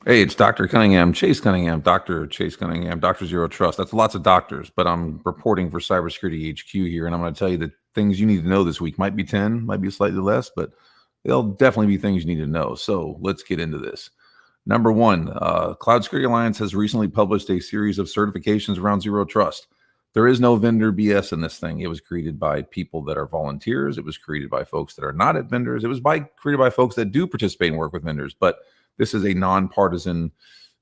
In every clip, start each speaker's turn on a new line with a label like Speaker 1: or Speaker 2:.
Speaker 1: Hey, it's Dr. Cunningham, Chase Cunningham, Dr. Chase Cunningham, Dr. Zero Trust. That's lots of doctors, but I'm reporting for Cybersecurity HQ here, and I'm going to tell you the things you need to know this week. Might be 10, might be slightly less, but they'll definitely be things you need to know. So let's get into this. Number one, Cloud Security Alliance has recently published a series of certifications around Zero Trust. There is no vendor BS in this thing. It was created by people that are volunteers. It was created by folks that are not at vendors. It was created by folks that do participate and work with vendors, but this is a nonpartisan,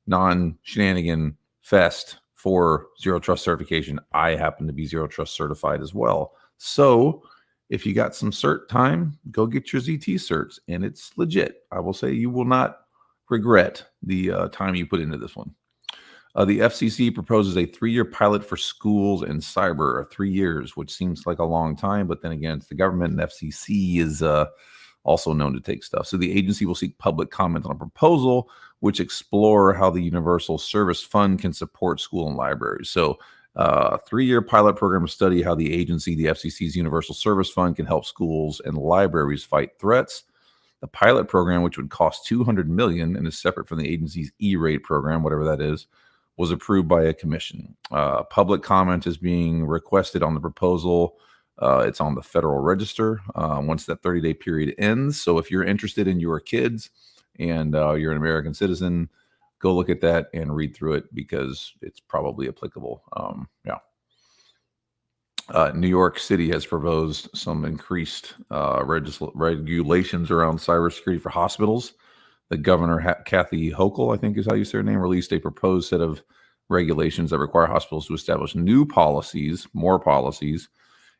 Speaker 1: non-shenanigan fest for Zero Trust certification. I happen to be Zero Trust certified as well. So if you got some cert time, go get your ZT certs, and it's legit. I will say you will not regret the time you put into this one. The FCC proposes a 3-year pilot for schools and cyber, 3 years, which seems like a long time, but then again, it's the government, and FCC is also known to take stuff. So the agency will seek public comment on a proposal which explore how the Universal Service Fund can support school and libraries. So 3-year pilot program to study how the agency, the FCC's Universal Service Fund, can help schools and libraries fight threats. The pilot program, which would cost $200 million and is separate from the agency's E-rate program, whatever that is, was approved by a commission. Public comment is being requested on the proposal. It's on the Federal Register once that 30-day period ends. So if you're interested in your kids and you're an American citizen, go look at that and read through it because it's probably applicable. New York City has proposed some increased regulations around cybersecurity for hospitals. The governor, Kathy Hochul, I think is how you say her name, released a proposed set of regulations that require hospitals to establish new policies, more policies,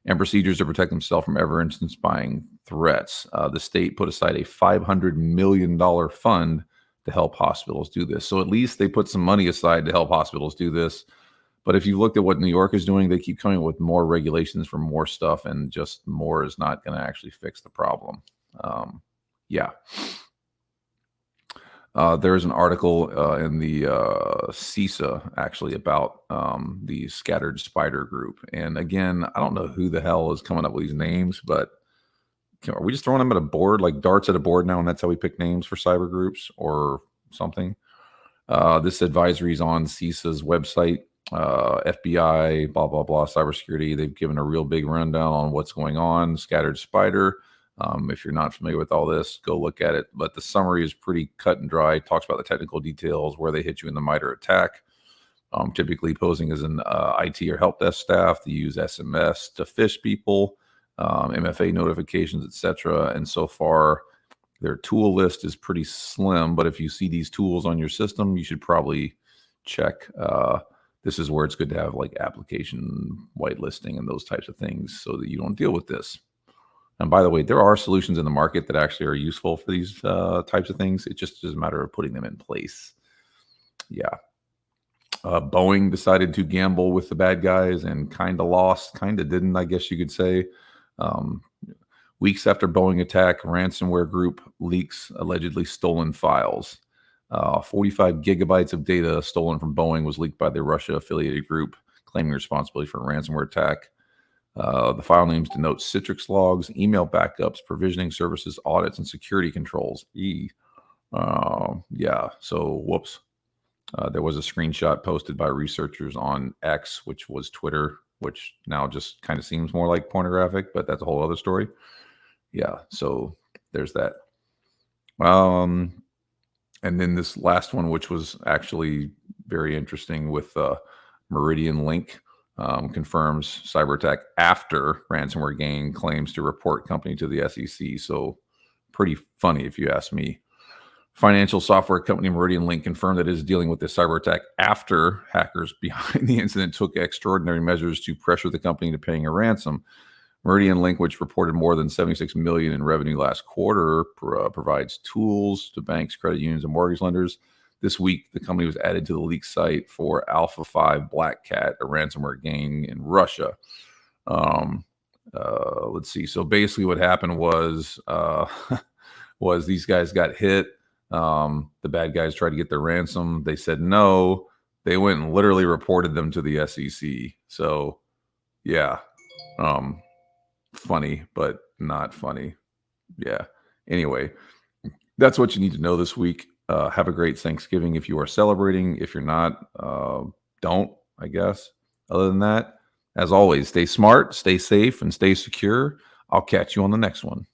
Speaker 1: and procedures to protect themselves from ever-intensifying threats. The state put aside a $500 million fund to help hospitals do this. So at least they put some money aside to help hospitals do this. But if you looked at what New York is doing, they keep coming up with more regulations for more stuff, and just more is not going to actually fix the problem. Yeah. There is an article in the CISA actually about the Scattered Spider Group. And again, I don't know who the hell is coming up with these names, but are we just throwing them at a board, like darts at a board now, and that's how we pick names for cyber groups or something? This advisory is on CISA's website, FBI, blah, blah, blah, cybersecurity. They've given a real big rundown on what's going on. Scattered Spider. If you're not familiar with all this, go look at it. But the summary is pretty cut and dry. It talks about the technical details, where they hit you in the MITRE attack. Typically posing as an IT or help desk staff. They use SMS to phish people, MFA notifications, etc. And so far, their tool list is pretty slim. But if you see these tools on your system, you should probably check. This is where it's good to have like application whitelisting and those types of things so that you don't deal with this. And by the way, there are solutions in the market that actually are useful for these types of things. It just is a matter of putting them in place. Yeah. Boeing decided to gamble with the bad guys and kind of lost, kind of didn't, I guess you could say. Weeks after Boeing attack, ransomware group leaks allegedly stolen files. 45 gigabytes of data stolen from Boeing was leaked by the Russia-affiliated group, claiming responsibility for a ransomware attack. The file names denote Citrix logs, email backups, provisioning services, audits, and security controls. Yeah, so whoops. There was a screenshot posted by researchers on X, which was Twitter, which now just kind of seems more like pornographic, but that's a whole other story. Yeah, so there's that. And then this last one, which was actually very interesting with Meridian Link. Confirms Cyberattack after ransomware gang claims to report company to the SEC. So pretty funny if you ask me. Financial software company Meridian Link confirmed that it is dealing with this cyber attack after hackers behind the incident took extraordinary measures to pressure the company into paying a ransom. Meridian Link, which reported more than $76 million in revenue last quarter, provides tools to banks, credit unions, and mortgage lenders. This week, the company was added to the leak site for Alpha 5 Black Cat, a ransomware gang in Russia. Let's see. So basically, what happened was was these guys got hit. The bad guys tried to get their ransom. They said no. They went and literally reported them to the SEC. So, yeah, funny, but not funny. Yeah. Anyway, that's what you need to know this week. Have a great Thanksgiving if you are celebrating. If you're not, don't, I guess. Other than that, as always, stay smart, stay safe, and stay secure. I'll catch you on the next one.